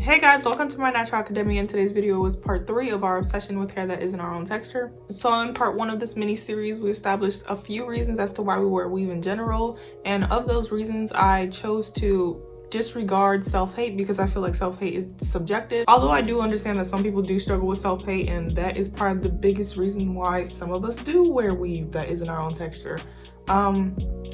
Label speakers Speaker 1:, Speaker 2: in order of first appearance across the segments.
Speaker 1: Hey guys, welcome to my Natural Academia, and today's video was part 3 of our obsession with hair that isn't our own texture. So in part 1 of this mini series, we established a few reasons as to why we wear weave in general, and of those reasons I chose to disregard self-hate because I feel like self-hate is subjective. Although I do understand that some people do struggle with self-hate, and that is part of the biggest reason why some of us do wear weave that isn't our own texture.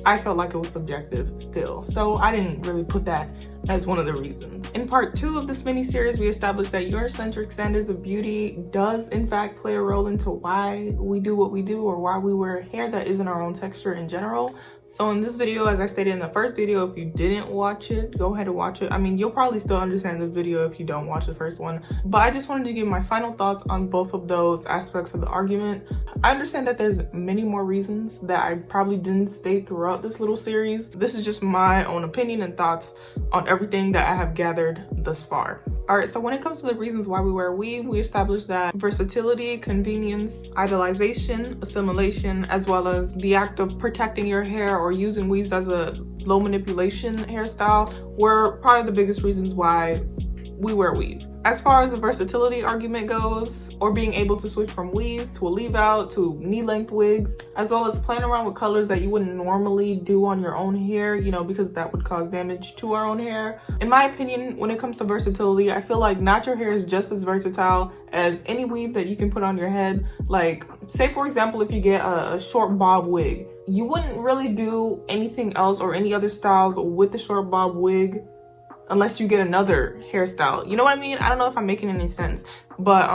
Speaker 1: I felt like it was subjective still, so I didn't really put that as one of the reasons. In part 2 of this mini series, we established that Eurocentric standards of beauty does in fact play a role into why we do what we do, or why we wear hair that isn't our own texture in general. So in this video, as I stated in the first video, if you didn't watch it, go ahead and watch it. I mean, you'll probably still understand the video if you don't watch the first one, but I just wanted to give my final thoughts on both of those aspects of the argument. I understand that there's many more reasons that I probably didn't state throughout this little series. This is just my own opinion and thoughts on everything that I have gathered thus far. All right, so when it comes to the reasons why we wear weave, we established that versatility, convenience, idolization, assimilation, as well as the act of protecting your hair or using weaves as a low manipulation hairstyle were part of the biggest reasons why we wear weave. As far as the versatility argument goes, or being able to switch from weaves to a leave out to knee length wigs, as well as playing around with colors that you wouldn't normally do on your own hair, you know, because that would cause damage to our own hair. In my opinion, when it comes to versatility, I feel like natural hair is just as versatile as any weave that you can put on your head. Like, say for example, if you get a short bob wig, you wouldn't really do anything else or any other styles with the short bob wig unless you get another hairstyle. You know what I mean? I don't know if I'm making any sense, but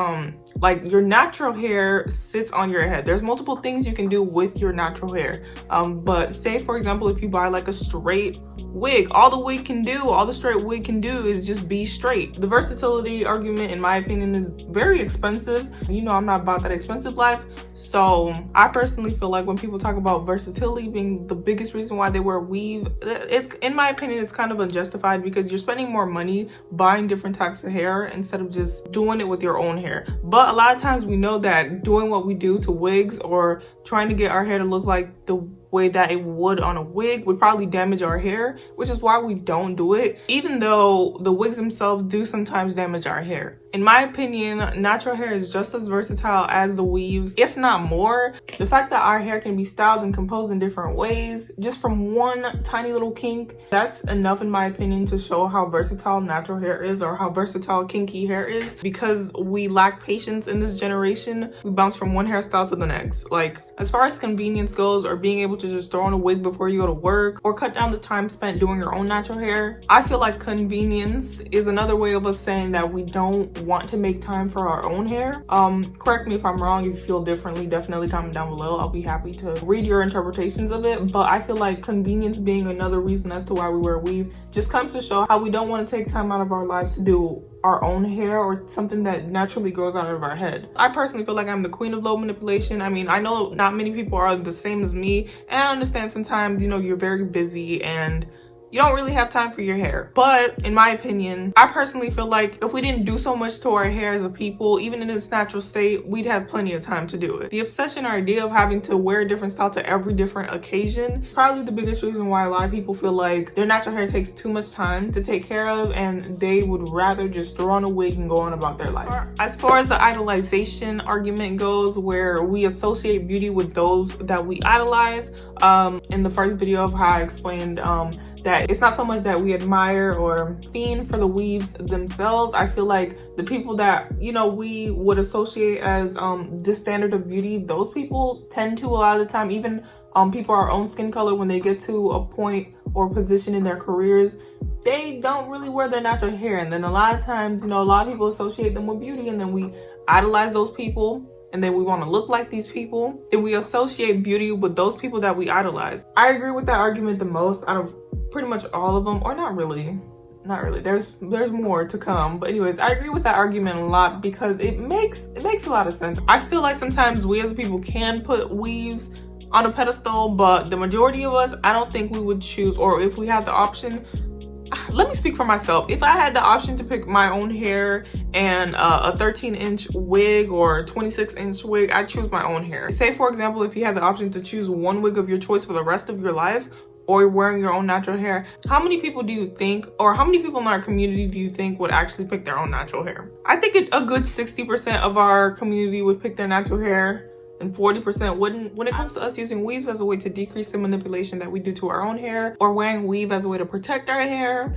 Speaker 1: like, your natural hair sits on your head. There's multiple things you can do with your natural hair, but say for example, if you buy like a straight wig, all the straight wig can do is just be straight. The versatility argument, in my opinion, is very expensive. You know, I'm not about that expensive life, so I personally feel like when people talk about versatility being the biggest reason why they wear weave, it's, in my opinion, it's kind of unjustified, because you're spending more money buying different types of hair instead of just doing it with your own hair. But a lot of times we know that doing what we do to wigs, or trying to get our hair to look like the way that it would on a wig, would probably damage our hair, which is why we don't do it, even though the wigs themselves do sometimes damage our hair. In my opinion, natural hair is just as versatile as the weaves, if not more. The fact that our hair can be styled and composed in different ways, just from one tiny little kink, that's enough in my opinion to show how versatile natural hair is, or how versatile kinky hair is. Because we lack patience in this generation, we bounce from one hairstyle to the next. Like, as far as convenience goes, or being able to just throw on a wig before you go to work, or cut down the time spent doing your own natural hair, I feel like convenience is another way of us saying that we don't want to make time for our own hair. Correct me if I'm wrong. If you feel differently, definitely comment down below. I'll be happy to read your interpretations of it. But I feel like convenience being another reason as to why we wear weave just comes to show how we don't want to take time out of our lives to do our own hair, or something that naturally grows out of our head. I personally feel like I'm the queen of low manipulation. I mean, I know not many people are the same as me, and I understand sometimes, you know, you're very busy and you don't really have time for your hair. But in my opinion, I personally feel like if we didn't do so much to our hair as a people, even in its natural state, we'd have plenty of time to do it. The obsession or idea of having to wear a different style to every different occasion is probably the biggest reason why a lot of people feel like their natural hair takes too much time to take care of, and they would rather just throw on a wig and go on about their life. As far as the idolization argument goes, where we associate beauty with those that we idolize, in the first video of how I explained that it's not so much that we admire or fiend for the weaves themselves. I feel like the people that, you know, we would associate as the standard of beauty, those people tend to, a lot of the time, even people our own skin color, when they get to a point or position in their careers, they don't really wear their natural hair. And then a lot of times, you know, a lot of people associate them with beauty, and then we idolize those people, and then we want to look like these people, and we associate beauty with those people that we idolize. I agree with that argument the most out of pretty much all of them, or not really. There's more to come, but anyways, I agree with that argument a lot because it makes a lot of sense. I feel like sometimes we as people can put weaves on a pedestal, but the majority of us, I don't think we would choose, or if we had the option, let me speak for myself. If I had the option to pick my own hair and a 13-inch wig or a 26-inch wig, I'd choose my own hair. Say for example, if you had the option to choose one wig of your choice for the rest of your life, or wearing your own natural hair, how many people do you think, or how many people in our community do you think would actually pick their own natural hair? I think a good 60% of our community would pick their natural hair and 40% wouldn't. When it comes to us using weaves as a way to decrease the manipulation that we do to our own hair, or wearing weave as a way to protect our hair,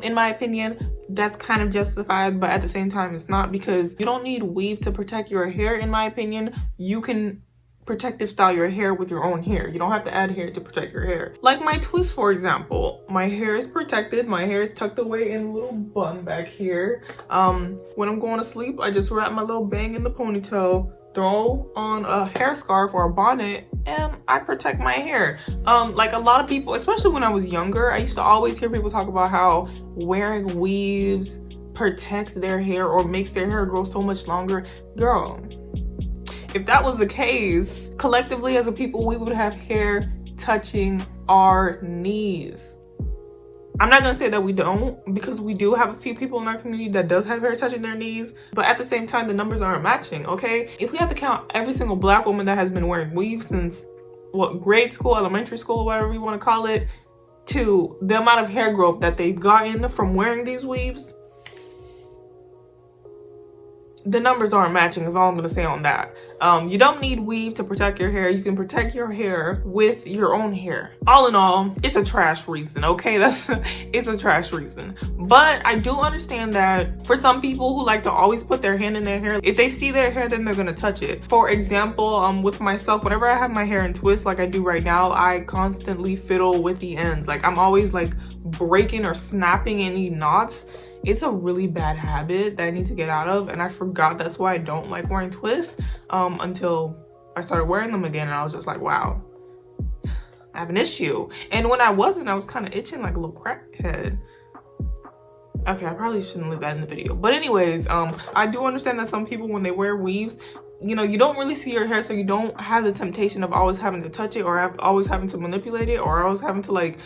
Speaker 1: in my opinion, that's kind of justified, but at the same time it's not, because you don't need weave to protect your hair. In my opinion, you can protective style your hair with your own hair. You don't have to add hair to protect your hair. Like my twist, for example, my hair is protected. My hair is tucked away in a little bun back here. When I'm going to sleep, I just wrap my little bang in the ponytail, throw on a hair scarf or a bonnet, and I protect my hair. Like a lot of people, especially when I was younger, I used to always hear people talk about how wearing weaves protects their hair or makes their hair grow so much longer. Girl, if that was the case, collectively as a people, we would have hair touching our knees. I'm not gonna say that we don't, because we do have a few people in our community that does have hair touching their knees, but at the same time, the numbers aren't matching, okay? If we have to count every single Black woman that has been wearing weaves since, what, grade school, elementary school, whatever you wanna call it, to the amount of hair growth that they've gotten from wearing these weaves, the numbers aren't matching is all I'm gonna say on that. You don't need weave to protect your hair. You can protect your hair with your own hair. All in all, it's a trash reason, okay? It's a trash reason. But I do understand that for some people who like to always put their hand in their hair, if they see their hair, then they're gonna touch it. For example, with myself, whenever I have my hair in twists like I do right now, I constantly fiddle with the ends. Like I'm always like breaking or snapping any knots. It's a really bad habit that I need to get out of, and I forgot that's why I don't like wearing twists until I started wearing them again, and I was just like, wow, I have an issue. And when I wasn't, I was kind of itching like a little crackhead. Okay, I probably shouldn't leave that in the video. But anyways, I do understand that some people, when they wear weaves, you know, you don't really see your hair, so you don't have the temptation of always having to touch it, or always having to manipulate it, or always having to like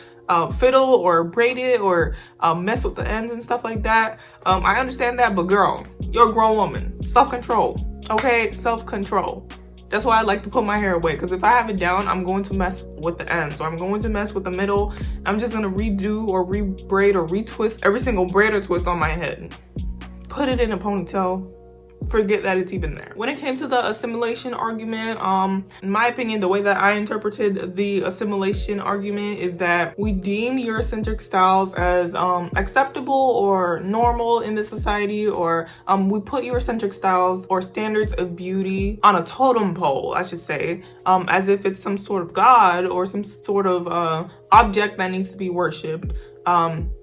Speaker 1: fiddle or braid it, or mess with the ends and stuff like that. I understand that, but girl, you're a grown woman. Self-control, okay? Self-control. That's why I like to put my hair away, because if I have it down, I'm going to mess with the ends, or I'm going to mess with the middle. I'm just gonna redo or re-braid or retwist every single braid or twist on my head. Put it in a ponytail. Forget that it's even there. When it came to the assimilation argument, in my opinion, the way that I interpreted the assimilation argument is that we deem Eurocentric styles as acceptable or normal in this society, or we put Eurocentric styles or standards of beauty on a totem pole, I should say, as if it's some sort of god or some sort of object that needs to be worshipped.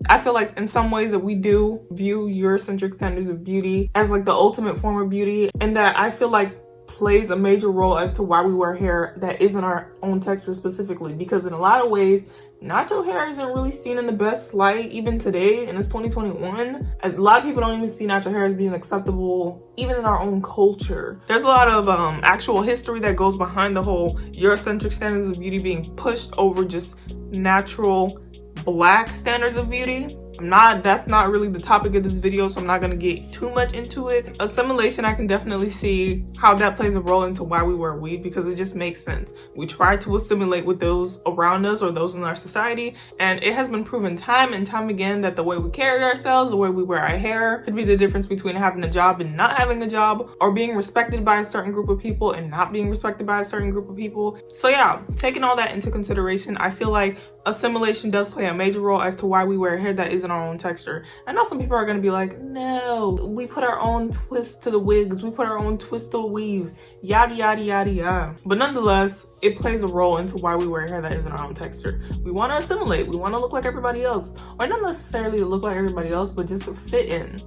Speaker 1: I feel like in some ways that we do view Eurocentric standards of beauty as like the ultimate form of beauty, and that I feel like plays a major role as to why we wear hair that isn't our own texture specifically, because in a lot of ways, natural hair isn't really seen in the best light even today, and it's 2021. A lot of people don't even see natural hair as being acceptable even in our own culture. There's a lot of actual history that goes behind the whole Eurocentric standards of beauty being pushed over just natural Black standards of beauty. That's not really the topic of this video, so I'm not gonna get too much into it. Assimilation, I can definitely see how that plays a role into why we wear weave, because it just makes sense. We try to assimilate with those around us or those in our society, and it has been proven time and time again that the way we carry ourselves, the way we wear our hair, could be the difference between having a job and not having a job, or being respected by a certain group of people and not being respected by a certain group of people. So yeah, taking all that into consideration, I feel like assimilation does play a major role as to why we wear hair that isn't our own texture. I know some people are going to be like, no, we put our own twist to the wigs, we put our own twist to the weaves, yada yada yada yada. But nonetheless, it plays a role into why we wear hair that isn't our own texture. We want to assimilate, we want to look like everybody else, or not necessarily look like everybody else, but just fit in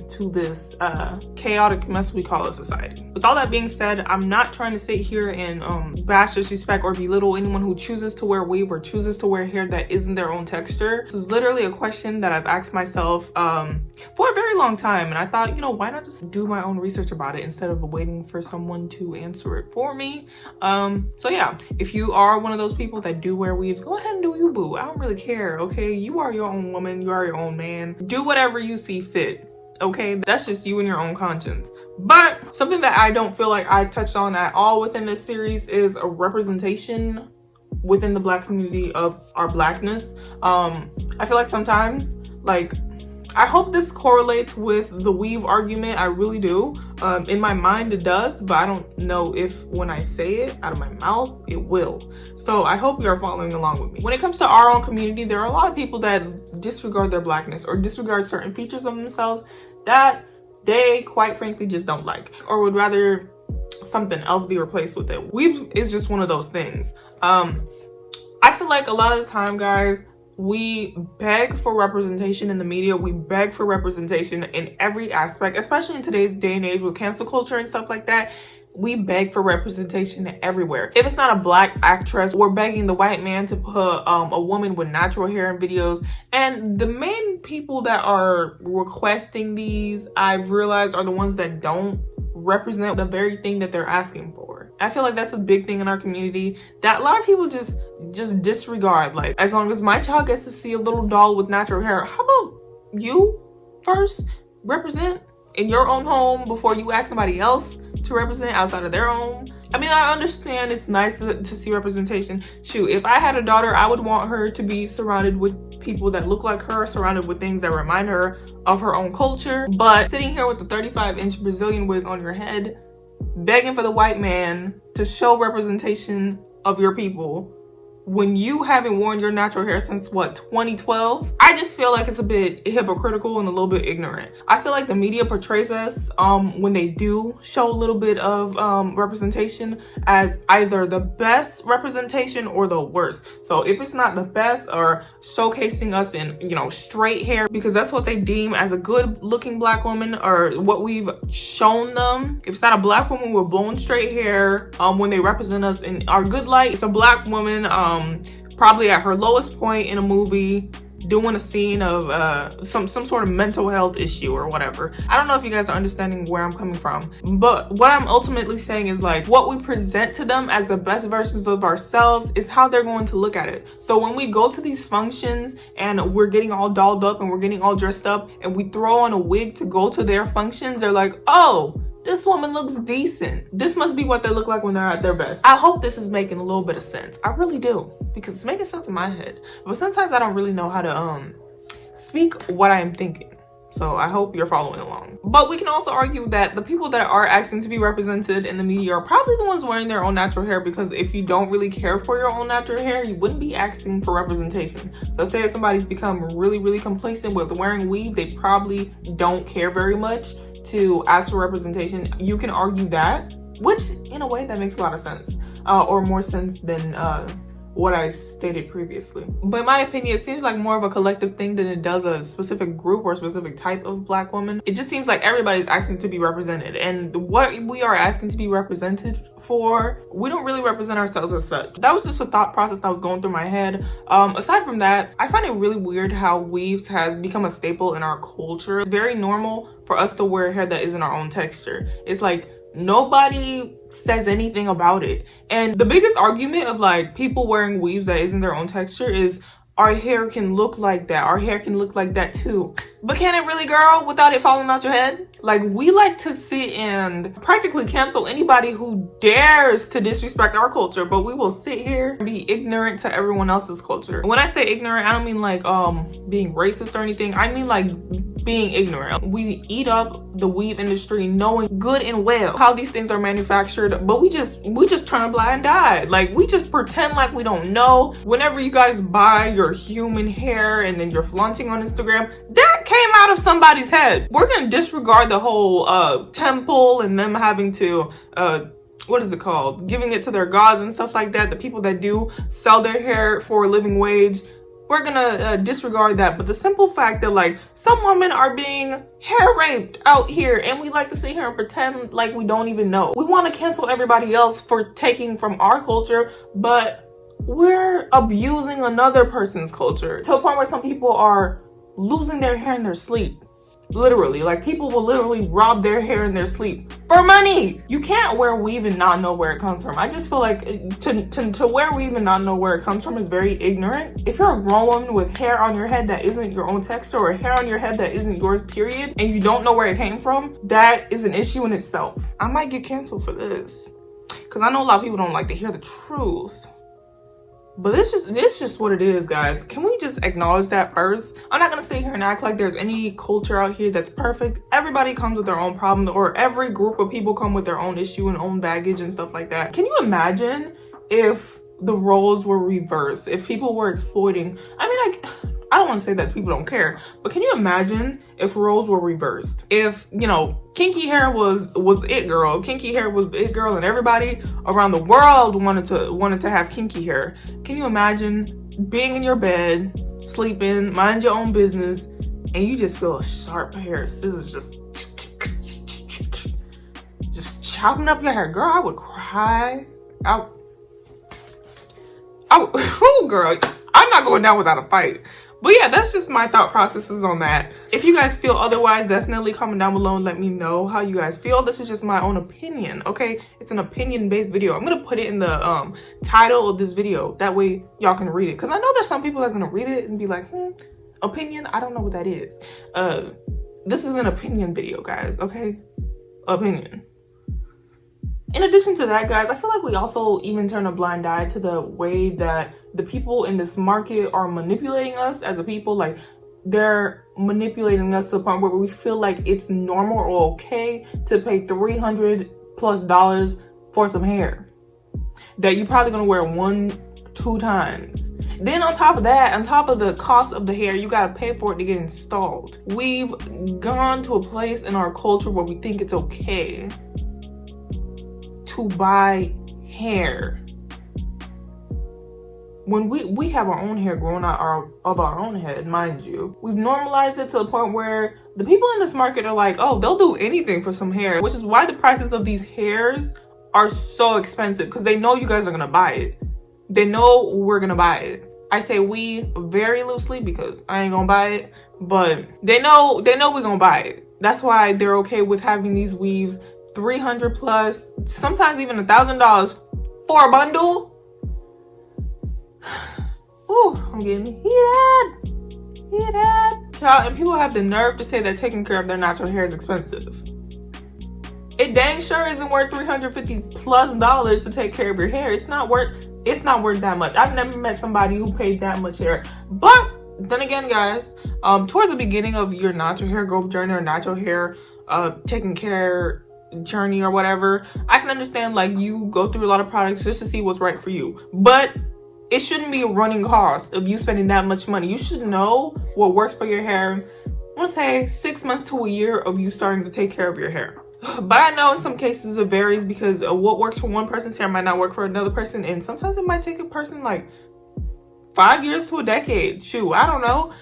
Speaker 1: to this chaotic mess we call a society. With all that being said, I'm not trying to sit here and bash, disrespect, or belittle anyone who chooses to wear weave or chooses to wear hair that isn't their own texture. This is literally a question that I've asked myself for a very long time, and I thought, you know, why not just do my own research about it instead of waiting for someone to answer it for me. So yeah, if you are one of those people that do wear weaves, go ahead and do you, boo. I don't really care, okay? You are your own woman, you are your own man. Do whatever you see fit, okay? That's just you and your own conscience. But something that I don't feel like I touched on at all within this series is a representation within the Black community of our Blackness. I feel like sometimes, like, I hope this correlates with the weave argument. I really do. In my mind it does, but I don't know if when I say it out of my mouth, it will. So I hope you are following along with me. When it comes to our own community, there are a lot of people that disregard their Blackness or disregard certain features of themselves that they quite frankly just don't like, or would rather something else be replaced with it. Weave is just one of those things. I feel like a lot of the time, guys, we beg for representation in the media. We beg for representation in every aspect, especially in today's day and age with cancel culture and stuff like that. We beg for representation everywhere. If it's not a Black actress, we're begging the white man to put a woman with natural hair in videos. And the main people that are requesting these, I've realized, are the ones that don't represent the very thing that they're asking for. I feel like that's a big thing in our community that a lot of people just disregard. Like, as long as my child gets to see a little doll with natural hair, how about you first represent in your own home before you ask somebody else to represent outside of their own? I mean, I understand it's nice to see representation. Shoot, if I had a daughter, I would want her to be surrounded with people that look like her, surrounded with things that remind her of her own culture. But sitting here with the 35-inch Brazilian wig on your head, begging for the white man to show representation of your people when you haven't worn your natural hair since what, 2012? I just feel like it's a bit hypocritical and a little bit ignorant. I feel like the media portrays us when they do show a little bit of representation as either the best representation or the worst. So if it's not the best, or showcasing us in, you know, straight hair, because that's what they deem as a good looking Black woman, or what we've shown them. If it's not a Black woman with blown straight hair, when they represent us in our good light, it's a Black woman probably at her lowest point in a movie, doing a scene of some sort of mental health issue or whatever. I don't know if you guys are understanding where I'm coming from, but what I'm ultimately saying is, like, what we present to them as the best versions of ourselves is how they're going to look at it. So when we go to these functions and we're getting all dolled up and we're getting all dressed up and we throw on a wig to go to their functions, they're like, oh, this woman looks decent. This must be what they look like when they're at their best. I hope this is making a little bit of sense. I really do, because it's making sense in my head. But sometimes I don't really know how to speak what I'm thinking. So I hope you're following along. But we can also argue that the people that are asking to be represented in the media are probably the ones wearing their own natural hair, because if you don't really care for your own natural hair, you wouldn't be asking for representation. So say if somebody's become really complacent with wearing weave, they probably don't care very much to ask for representation. You can argue that, which in a way that makes a lot of sense, or more sense than what I stated previously. But in my opinion, it seems like more of a collective thing than it does a specific group or a specific type of Black woman. It just seems like everybody's asking to be represented, and what we are asking to be represented for, we don't really represent ourselves as such. That was just a thought process that was going through my head. Aside from that, I find it really weird how weaves has become a staple in our culture. It's very normal for us to wear hair that isn't our own texture. It's like nobody says anything about it. And the biggest argument of like people wearing weaves that isn't their own texture is, our hair can look like that. Our hair can look like that too. But can it really, girl, without it falling out your head? Like, we like to sit and practically cancel anybody who dares to disrespect our culture, but we will sit here and be ignorant to everyone else's culture. When I say ignorant, I don't mean like being racist or anything. I mean like being ignorant. We eat up the weave industry knowing good and well how these things are manufactured, but we just turn a blind eye. Like, we just pretend like we don't know. Whenever you guys buy your human hair and then you're flaunting on Instagram, that came out of somebody's head. We're gonna disregard the whole temple and them having to what is it called, giving it to their gods and stuff like that. The people that do sell their hair for a living wage, we're gonna disregard that. But the simple fact that like some women are being hair raped out here, and we like to sit here and pretend like we don't even know. We want to cancel everybody else for taking from our culture, but we're abusing another person's culture to a point where some people are losing their hair in their sleep. Literally, like, people will literally rob their hair in their sleep for money. You can't wear weave and not know where it comes from. I just feel like to wear weave and not know where it comes from is very ignorant. If you're a grown woman with hair on your head that isn't your own texture, or hair on your head that isn't yours, period, and you don't know where it came from, that is an issue in itself. I might get canceled for this, because I know a lot of people don't like to hear the truth. But it's just what it is, guys. Can we just acknowledge that first? I'm not gonna sit here and act like there's any culture out here that's perfect. Everybody comes with their own problem, or every group of people come with their own issue and own baggage and stuff like that. Can you imagine if the roles were reversed? If people were exploiting, I mean, like, I don't want to say that people don't care, but can you imagine if roles were reversed? If, you know, kinky hair was it girl, kinky hair was it girl, and everybody around the world wanted to have kinky hair. Can you imagine being in your bed, sleeping, mind your own business, and you just feel a sharp pair of scissors just chopping up your hair? Girl, I would cry. Oh girl, I'm not going down without a fight. But yeah, that's just my thought processes on that. If you guys feel otherwise, definitely comment down below and let me know how you guys feel. This is just my own opinion, okay? It's an opinion-based video. I'm gonna put it in the title of this video. That way y'all can read it. Because I know there's some people that's gonna read it and be like, opinion? I don't know what that is. This is an opinion video, guys, okay? Opinion. In addition to that, guys, I feel like we also even turn a blind eye to the way that the people in this market are manipulating us as a people. Like, they're manipulating us to the point where we feel like it's normal or okay to pay $300+ for some hair that you're probably gonna wear 1-2 times. Then on top of that, on top of the cost of the hair, you gotta pay for it to get installed. We've gone to a place in our culture where we think it's okay to buy hair when we have our own hair growing out of our own head, mind you. We've normalized it to the point where the people in this market are like, oh, they'll do anything for some hair, which is why the prices of these hairs are so expensive, because they know you guys are gonna buy it. They know we're gonna buy it. I say we very loosely because I ain't gonna buy it, but they know we're gonna buy it. That's why they're okay with having these weaves $300+, sometimes even $1,000 for a bundle. Ooh, I'm getting heated. Child, and people have the nerve to say that taking care of their natural hair is expensive. It dang sure isn't worth $350+ to take care of your hair. It's not worth that much. I've never met somebody who paid that much hair. But then again, guys, towards the beginning of your natural hair growth journey or natural hair taking care journey or whatever, I can understand, like, you go through a lot of products just to see what's right for you, but it shouldn't be a running cost of you spending that much money. You should know what works for your hair. I want to say 6 months to a year of you starting to take care of your hair. But I know in some cases it varies, because what works for one person's hair might not work for another person, and sometimes it might take a person like 5 years to a decade. Shoot, I don't know.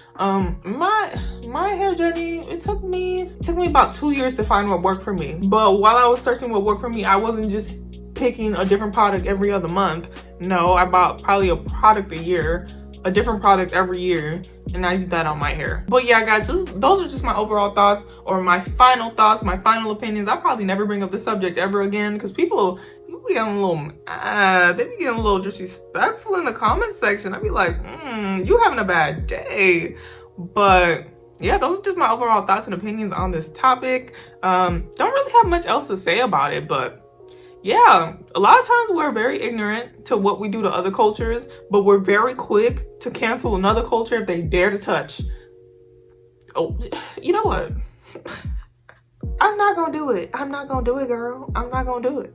Speaker 1: My hair journey, it took me about 2 years to find what worked for me. But while I was searching what worked for me, I wasn't just picking a different product every other month. No, I bought probably a product a year, a different product every year, and I used that on my hair. But yeah, guys, those are just my overall thoughts, or my final thoughts, my final opinions. I'll probably never bring up this subject ever again, because people be getting a little they be getting a little disrespectful in the comment section. I'd be like, you having a bad day. But yeah, those are just my overall thoughts and opinions on this topic. Don't really have much else to say about it, but yeah, a lot of times we're very ignorant to what we do to other cultures, but we're very quick to cancel another culture if they dare to touch. Oh, you know what? I'm not gonna do it. I'm not gonna do it, girl. I'm not gonna do it.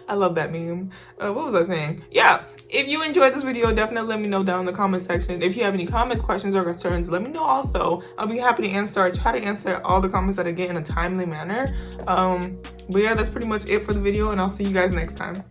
Speaker 1: I love that meme. What was I saying? Yeah, if you enjoyed this video, definitely let me know down in the comment section. If you have any comments, questions, or concerns, let me know also. I'll be happy to answer. I try to answer all the comments that I get in a timely manner. But yeah, that's pretty much it for the video, and I'll see you guys next time.